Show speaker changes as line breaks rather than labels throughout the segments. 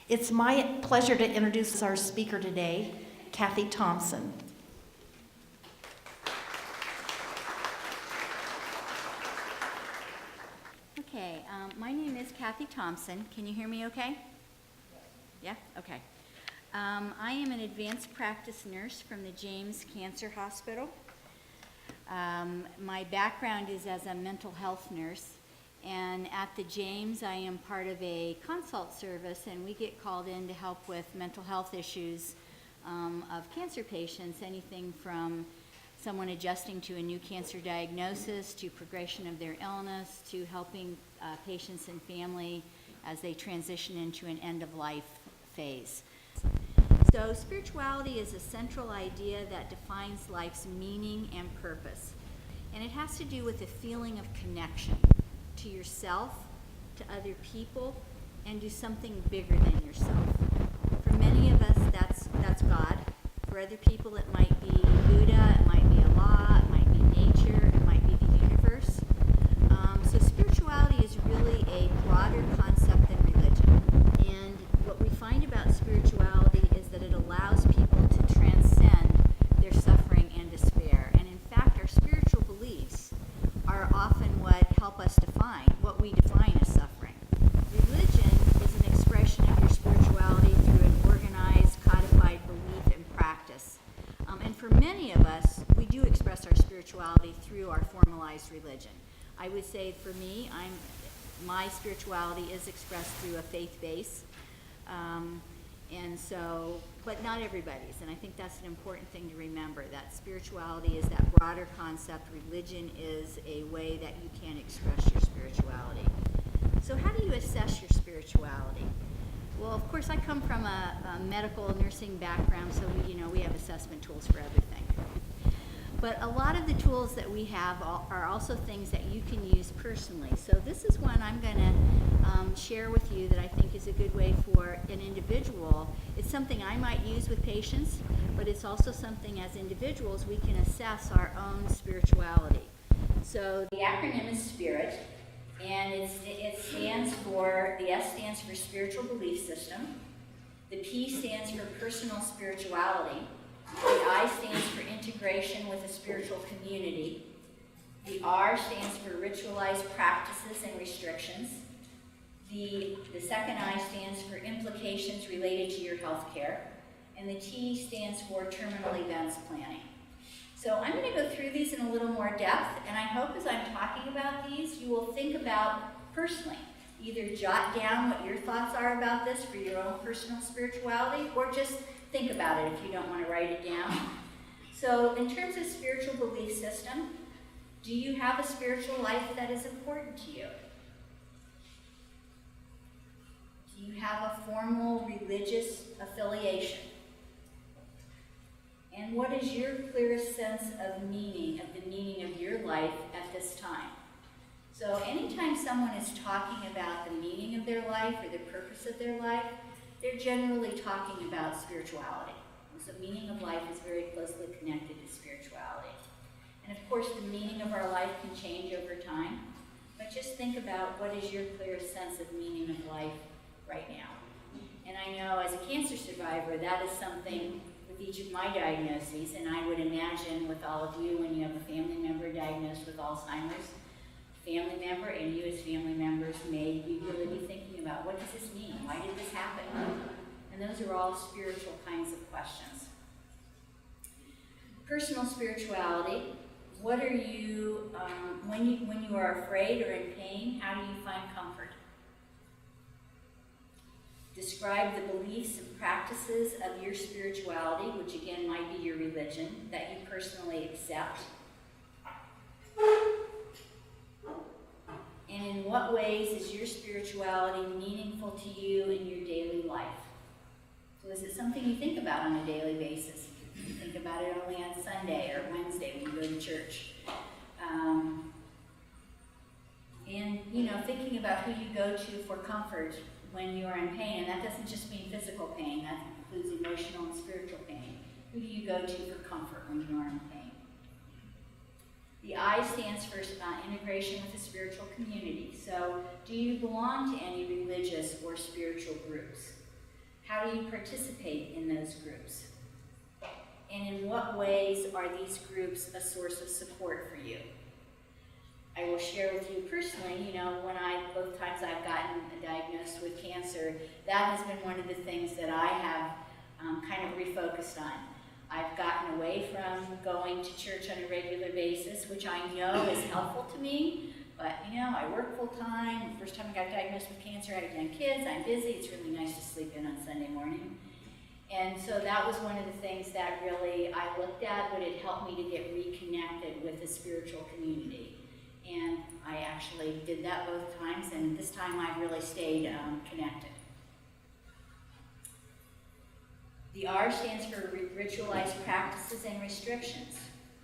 It's my pleasure to introduce our speaker today, Kathy Thompson.
Okay, my name is Kathy Thompson. Can you hear me okay? Yeah? Okay. I am an advanced practice nurse from the James Cancer Hospital. My background is as a mental health nurse, and at the James I am part of a consult service, and we get called in to help with mental health issues of cancer patients, anything from someone adjusting to a new cancer diagnosis, to progression of their illness, to helping patients and family as they transition into an end-of-life phase. So spirituality is a central idea that defines life's meaning and purpose. And it has to do with a feeling of connection to yourself, to other people, and to something bigger than yourself. For many of us, that's God. For other people, it might be Buddha, it might be Allah, it might be nature, it might be the universe. So spirituality is really a broader concept than religion. And what we find about spirituality is that it allows people to transcend their suffering and despair. And in fact, our spiritual beliefs are often what help us define what we define as suffering. Religion is an expression of your spirituality through an organized, codified belief and practice. And for many of us, we do express our spirituality through our formalized religion. I would say for me, my spirituality is expressed through a faith base. And so, but not everybody's, and I think that's an important thing to remember, that spirituality is that broader concept. Religion is a way that you can express your spirituality. So how do you assess your spirituality? Well, of course, I come from a medical nursing background, so we have assessment tools for everything. But a lot of the tools that we have are also things that you can use personally. So this is one I'm going to share with you that I think is a good way for an individual. It's something I might use with patients, but it's also something as individuals we can assess our own spirituality. So the acronym is SPIRIT, and it stands for, the S stands for spiritual belief system, the P stands for personal spirituality, the I stands for integration with a spiritual community. The R stands for ritualized practices and restrictions. The second I stands for implications related to your health care. And the T stands for terminal events planning. So I'm going to go through these in a little more depth, and I hope as I'm talking about these, you will think about personally. Either jot down what your thoughts are about this for your own personal spirituality, or just think about it if you don't want to write it down. So in terms of spiritual belief system, do you have a spiritual life that is important to you? Do you have a formal religious affiliation? And what is your clearest sense of the meaning of your life at this time? So anytime someone is talking about the meaning of their life or the purpose of their life, they're generally talking about spirituality. And so meaning of life is very closely connected to spirituality. And of course, the meaning of our life can change over time, but just think about what is your clearest sense of meaning of life right now. And I know as a cancer survivor, that is something with each of my diagnoses, and I would imagine with all of you when you have a family member diagnosed with Alzheimer's, family member and you as family members may really be thinking about, what does this mean? Why did this happen? And those are all spiritual kinds of questions. Personal spirituality, what are you, when you are afraid or in pain, how do you find comfort? Describe the beliefs and practices of your spirituality, which again might be your religion, that you personally accept. And in what ways is your spirituality meaningful to you in your daily life? So is it something you think about on a daily basis? You think about it only on Sunday or Wednesday when you go to church. And thinking about who you go to for comfort when you are in pain, and that doesn't just mean physical pain, that includes emotional and spiritual pain. Who do you go to for comfort when you are in pain? The I stands for integration with a spiritual community. So do you belong to any religious or spiritual groups? How do you participate in those groups? And in what ways are these groups a source of support for you? I will share with you personally, both times I've gotten diagnosed with cancer, that has been one of the things that I have kind of refocused on. I've gotten away from going to church on a regular basis, which I know is helpful to me, but I work full time. The first time I got diagnosed with cancer, I had young kids, I'm busy, it's really nice to sleep in on Sunday morning. And so that was one of the things that really I looked at, would it help me to get reconnected with the spiritual community? And I actually did that both times, and this time I really stayed connected. The R stands for ritualized practices and restrictions.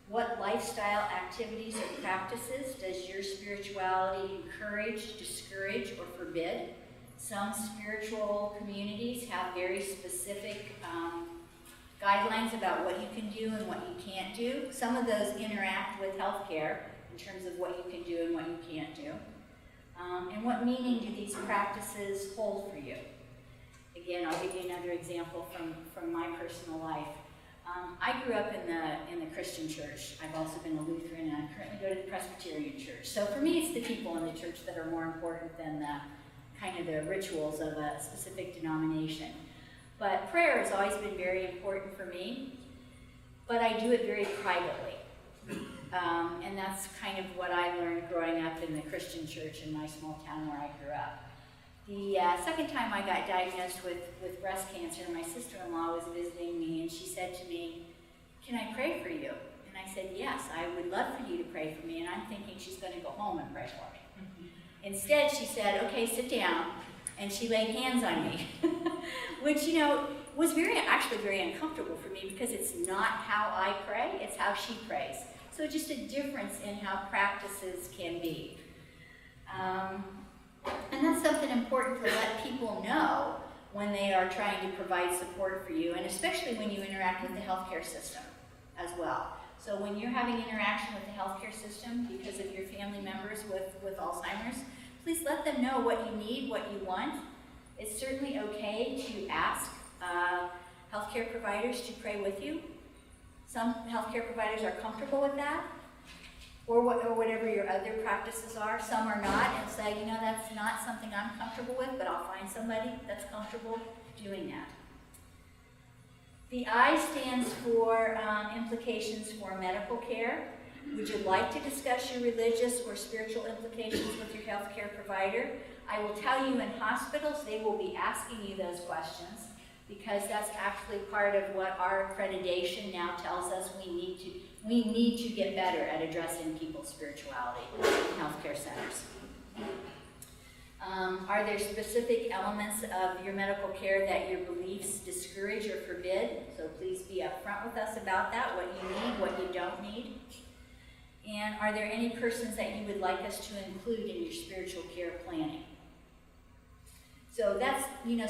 What lifestyle activities or practices does your spirituality encourage, discourage, or forbid? Some spiritual communities have very specific guidelines about what you can do and what you can't do. Some of those interact with healthcare in terms of what you can do and what you can't do. And what meaning do these practices hold for you? Again, I'll give you another example from my personal life. I grew up in the Christian church. I've also been a Lutheran, and I currently go to the Presbyterian church. So for me, it's the people in the church that are more important than the rituals of a specific denomination. But prayer has always been very important for me, but I do it very privately. And that's kind of what I learned growing up in the Christian church in my small town where I grew up. The second time I got diagnosed with breast cancer, my sister-in-law was visiting me, and she said to me, "Can I pray for you?" And I said, "Yes, I would love for you to pray for me." And I'm thinking she's going to go home and pray for me. Instead, she said, "Okay, sit down." And she laid hands on me, which, was actually very uncomfortable for me, because it's not how I pray, it's how she prays. So just a difference in how practices can be. And that's something important to let people know when they are trying to provide support for you, and especially when you interact with the healthcare system as well. So when you're having interaction with the healthcare system because of your family members with Alzheimer's, please let them know what you need, what you want. It's certainly okay to ask healthcare providers to pray with you. Some healthcare providers are comfortable with that, or whatever your other practices are. Some are not, and say, that's not something I'm comfortable with, but I'll find somebody that's comfortable doing that. The I stands for implications for medical care. Would you like to discuss your religious or spiritual implications with your healthcare provider? I will tell you, in hospitals, they will be asking you those questions, because that's actually part of what our accreditation now tells us we need to get better at addressing people's spirituality in healthcare centers. Are there specific elements of your medical care that your beliefs discourage or forbid? So please be upfront with us about that, what you need, what you don't need. And are there any persons that you would like us to include in your spiritual care planning? So that's,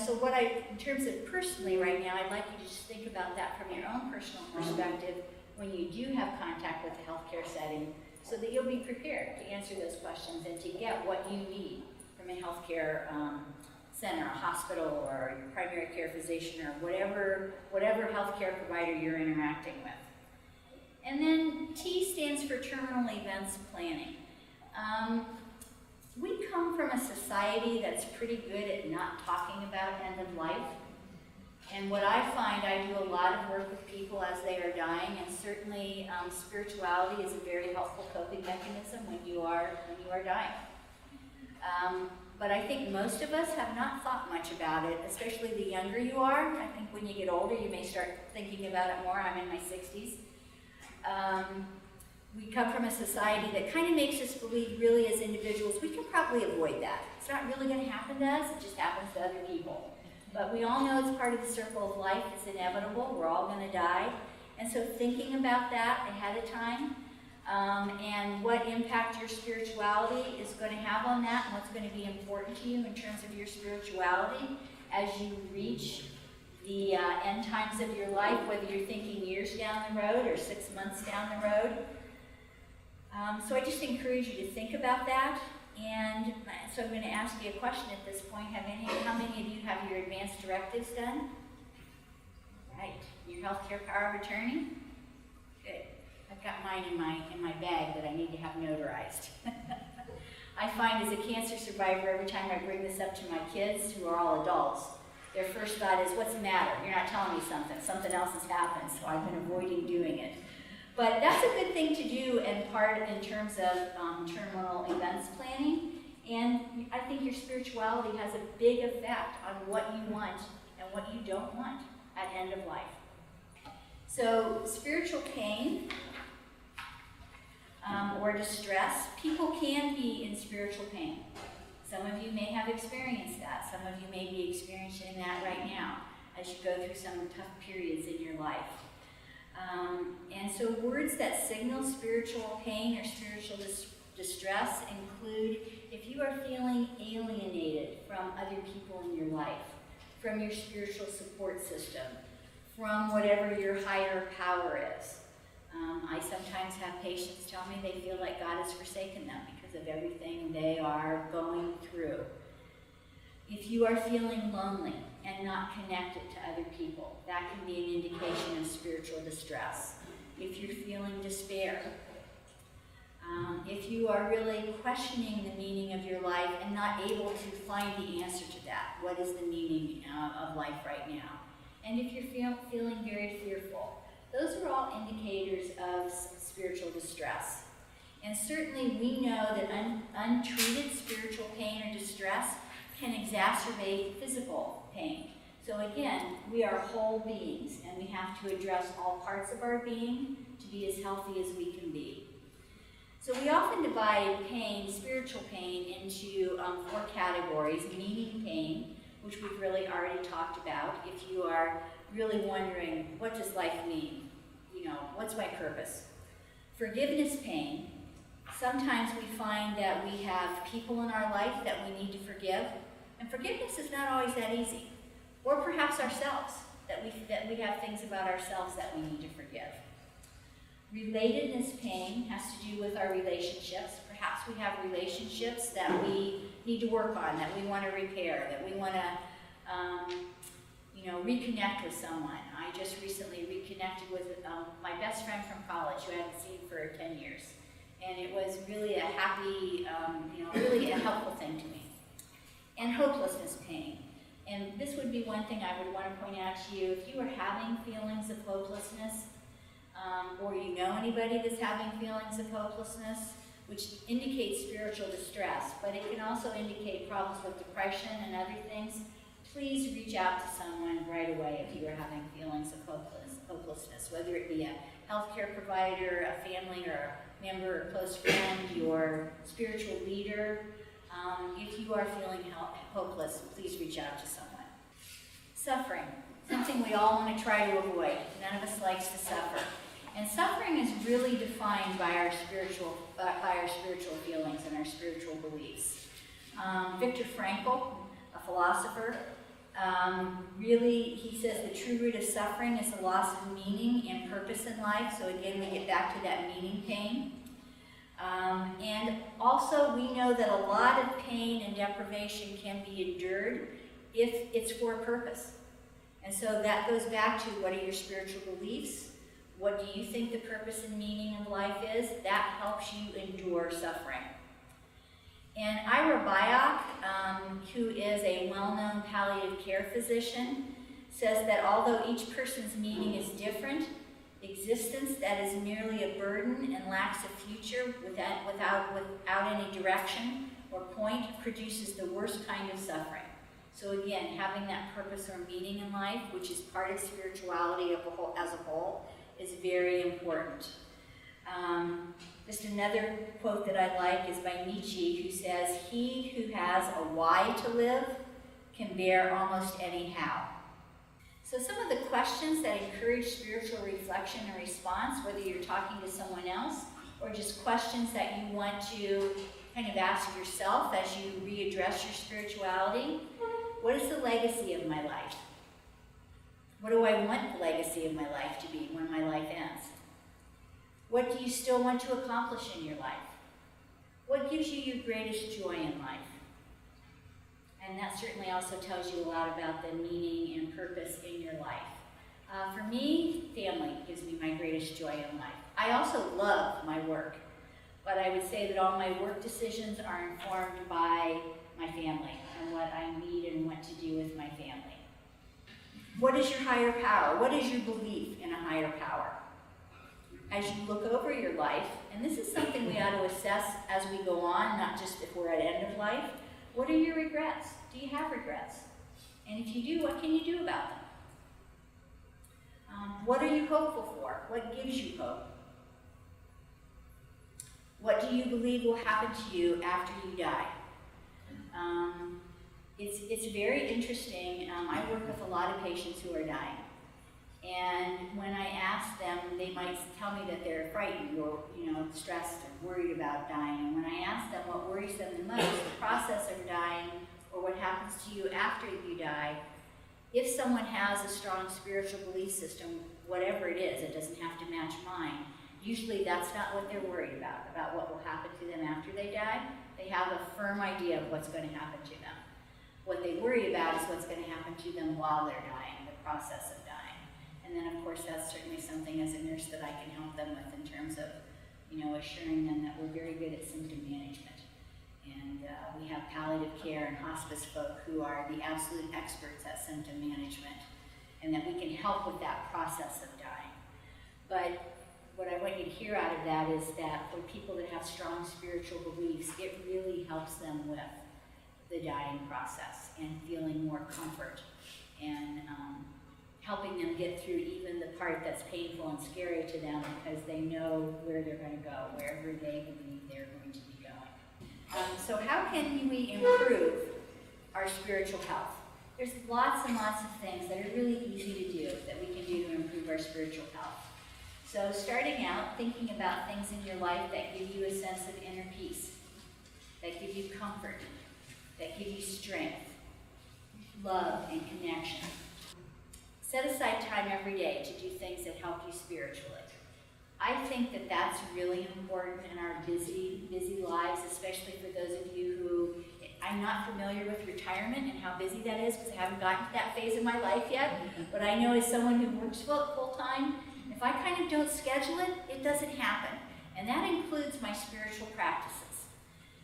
so what in terms of personally right now, I'd like you to just think about that from your own personal perspective when you do have contact with the healthcare setting, so that you'll be prepared to answer those questions and to get what you need from a healthcare center, a hospital, or your primary care physician, or whatever healthcare provider you're interacting with. And then T stands for terminal events planning. We come from a society that's pretty good at not talking about end of life. And what I find, I do a lot of work with people as they are dying, and certainly spirituality is a very helpful coping mechanism when you are dying. But I think most of us have not thought much about it, especially the younger you are. I think when you get older, you may start thinking about it more. I'm in my 60s. We come from a society that kind of makes us believe, really, as individuals, we can probably avoid that. It's not really going to happen to us, it just happens to other people. But we all know it's part of the circle of life, it's inevitable, we're all going to die. And so thinking about that ahead of time, and what impact your spirituality is going to have on that, and what's going to be important to you in terms of your spirituality as you reach the end times of your life, whether you're thinking years down the road or 6 months down the road. So I just encourage you to think about that, And so I'm going to ask you a question at this point. How many of you have your advanced directives done? Right. Your healthcare power of attorney? Good. I've got mine in my bag that I need to have notarized. I find as a cancer survivor, every time I bring this up to my kids, who are all adults, their first thought is, what's the matter? You're not telling me something. Something else has happened, so I've been avoiding doing it. But that's a good thing to do in terms of terminal events planning. And I think your spirituality has a big effect on what you want and what you don't want at end of life. So spiritual pain or distress, people can be in spiritual pain. Some of you may have experienced that. Some of you may be experiencing that right now as you go through some tough periods in your life. And so words that signal spiritual pain or spiritual distress include if you are feeling alienated from other people in your life, from your spiritual support system, from whatever your higher power is. I sometimes have patients tell me they feel like God has forsaken them because of everything they are going through. If you are feeling lonely and not connected to other people, that can be an indication of spiritual distress. If you're feeling despair, if you are really questioning the meaning of your life and not able to find the answer to that, what is the meaning of life right now? And if you're feeling very fearful, those are all indicators of spiritual distress. And certainly we know that untreated spiritual pain or distress can exacerbate physical pain. So again, we are whole beings, and we have to address all parts of our being to be as healthy as we can be. So we often divide pain, spiritual pain, into 4 categories: meaning pain, which we've really already talked about. If you are really wondering, what does life mean? You know, what's my purpose? Forgiveness pain. Sometimes we find that we have people in our life that we need to forgive, and forgiveness is not always that easy. Or perhaps ourselves, that we have things about ourselves that we need to forgive. Relatedness pain has to do with our relationships. Perhaps we have relationships that we need to work on, that we want to repair, that we want to reconnect with someone. I just recently reconnected with my best friend from college who I haven't seen for 10 years. And it was really a happy, really a helpful thing to me. And hopelessness pain. And this would be one thing I would want to point out to you. If you are having feelings of hopelessness, or you know anybody that's having feelings of hopelessness, which indicates spiritual distress, but it can also indicate problems with depression and other things, please reach out to someone right away if you are having feelings of hopelessness, whether it be a healthcare provider, a family or a member or close friend, your spiritual leader. If you are feeling hopeless, please reach out to someone. Suffering, something we all want to try to avoid. None of us likes to suffer. And suffering is really defined by our spiritual feelings and our spiritual beliefs. Viktor Frankl, a philosopher, he says the true root of suffering is the loss of meaning and purpose in life. So again, we get back to that meaning pain. And also we know that a lot of pain and deprivation can be endured if it's for a purpose. And so that goes back to, what are your spiritual beliefs? What do you think the purpose and meaning of life is? That helps you endure suffering. And A.W.A.R.E, who is a well-known palliative care physician, says that although each person's meaning is different, existence that is merely a burden and lacks a future without any direction or point produces the worst kind of suffering. So again, having that purpose or meaning in life, which is part of spirituality as a whole, is very important. Just another quote that I like is by Nietzsche, who says, "He who has a why to live can bear almost any how." So some of the questions that encourage spiritual reflection and response, whether you're talking to someone else or just questions that you want to kind of ask yourself as you readdress your spirituality. What is the legacy of my life? What do I want the legacy of my life to be when my life ends? What do you still want to accomplish in your life? What gives you your greatest joy in life? And that certainly also tells you a lot about the meaning and purpose in your life. For me, family gives me my greatest joy in life. I also love my work, but I would say that all my work decisions are informed by my family and what I need and what to do with my family. What is your higher power? What is your belief in a higher power? As you look over your life, and this is something we ought to assess as we go on, not just if we're at end of life, what are your regrets? Do you have regrets? And if you do, what can you do about them? What are you hopeful for? What gives you hope? What do you believe will happen to you after you die? It's very interesting. I work with a lot of patients who are dying. And when I ask them, they might tell me that they're frightened or stressed or worried about dying. And when I ask them what worries them the most, the process of dying or what happens to you after you die, if someone has a strong spiritual belief system, whatever it is, it doesn't have to match mine, usually that's not what they're worried about what will happen to them after they die. They have a firm idea of what's going to happen to them. What they worry about is what's going to happen to them while they're dying, the process of dying. And then, of course, that's certainly something as a nurse that I can help them with in terms of, assuring them that we're very good at symptom management. And we have palliative care and hospice folk who are the absolute experts at symptom management, and that we can help with that process of dying. But what I want you to hear out of that is that for people that have strong spiritual beliefs, it really helps them with the dying process and feeling more comfort and helping them get through even the part that's painful and scary to them because they know where they're going to go, wherever they believe they're going to be going. So how can we improve our spiritual health? There's lots and lots of things that are really easy to do that we can do to improve our spiritual health. So starting out, thinking about things in your life that give you a sense of inner peace, that give you comfort, that give you strength, love, and connection. Set aside time every day to do things that help you spiritually. I think that that's really important in our busy lives, especially for those of you who, I'm not familiar with retirement and how busy that is because I haven't gotten to that phase of my life yet, but I know as someone who works full time, if I kind of don't schedule it, it doesn't happen. And that includes my spiritual practices.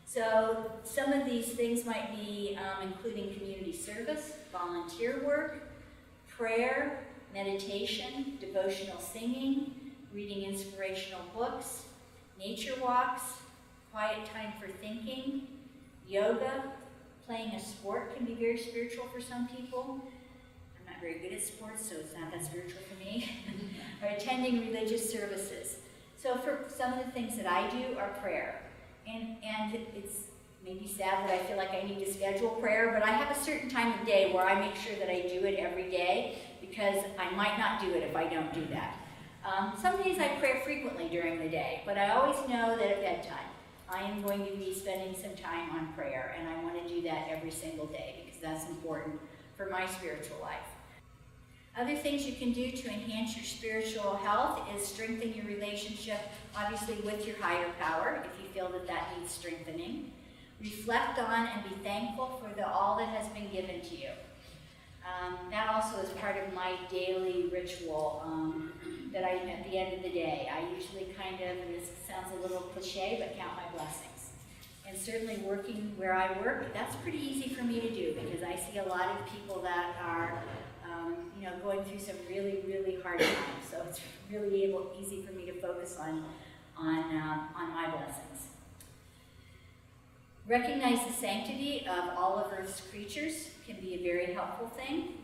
So some of these things might be including community service, volunteer work, prayer, meditation, devotional singing, reading inspirational books, nature walks, quiet time for thinking, yoga, playing a sport can be very spiritual for some people. I'm not very good at sports, so it's not that spiritual for me. Or attending religious services. So for some of the things that I do are prayer. And it's maybe sad that I feel like I need to schedule prayer, but I have a certain time of day where I make sure that I do it every day because I might not do it if I don't do that. Some days I pray frequently during the day, but I always know that at bedtime I am going to be spending some time on prayer, and I want to do that every single day because that's important for my spiritual life. Other things you can do to enhance your spiritual health is strengthen your relationship, obviously, with your higher power, if you feel that that needs strengthening. Reflect on and be thankful for all that has been given to you. That also is part of my daily ritual that at the end of the day, I usually kind of, and this sounds a little cliche, but count my blessings. And certainly working where I work, that's pretty easy for me to do because I see a lot of people that are going through some really, really hard times. So it's really easy for me to focus on my blessings. Recognize the sanctity of all of Earth's creatures can be a very helpful thing.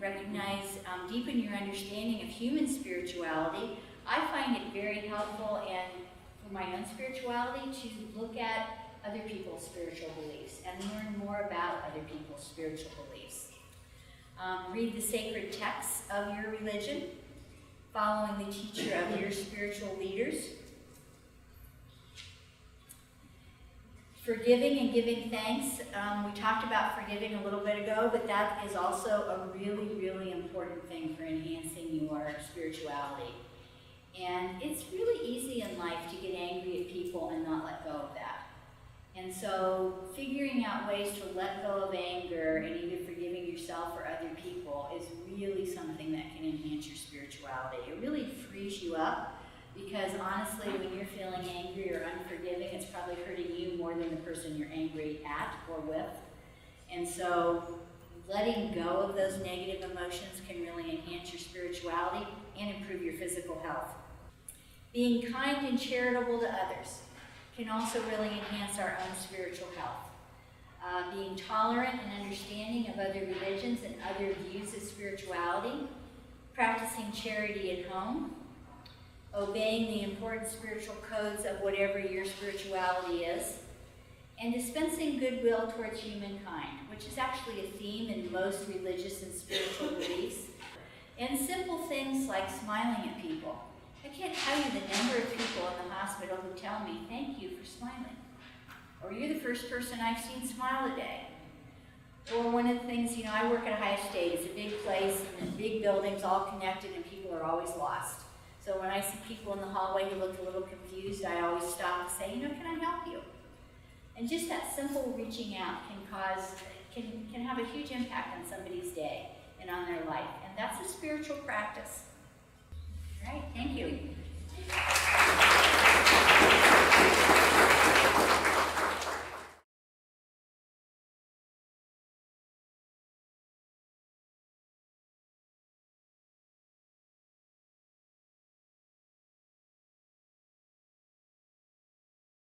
Deepen your understanding of human spirituality. I find it very helpful and for my own spirituality to look at other people's spiritual beliefs and learn more about other people's spiritual beliefs. Read the sacred texts of your religion, following the teacher of your spiritual leaders. Forgiving and giving thanks. We talked about forgiving a little bit ago, but that is also a really, really important thing for enhancing your spirituality. And it's really easy in life to get angry at people and not let go of that. And so figuring out ways to let go of anger and even forgiving yourself or other people is really something that can enhance your spirituality. It really frees you up, because honestly, when you're feeling angry or unforgiving, it's probably hurting you more than the person you're angry at or with. And so letting go of those negative emotions can really enhance your spirituality and improve your physical health. Being kind and charitable to others can also really enhance our own spiritual health. Being tolerant and understanding of other religions and other views of spirituality, practicing charity at home, obeying the important spiritual codes of whatever your spirituality is, and dispensing goodwill towards humankind, which is actually a theme in most religious and spiritual beliefs. And simple things like smiling at people. I can't tell you the number of people in the hospital who tell me, thank you for smiling. Or you're the first person I've seen smile today. Or one of the things, I work at Ohio State. It's a big place and big buildings all connected, and people are always lost. So when I see people in the hallway who look a little confused, I always stop and say, can I help you? And just that simple reaching out can have a huge impact on somebody's day and on their life. And that's a spiritual practice. All right,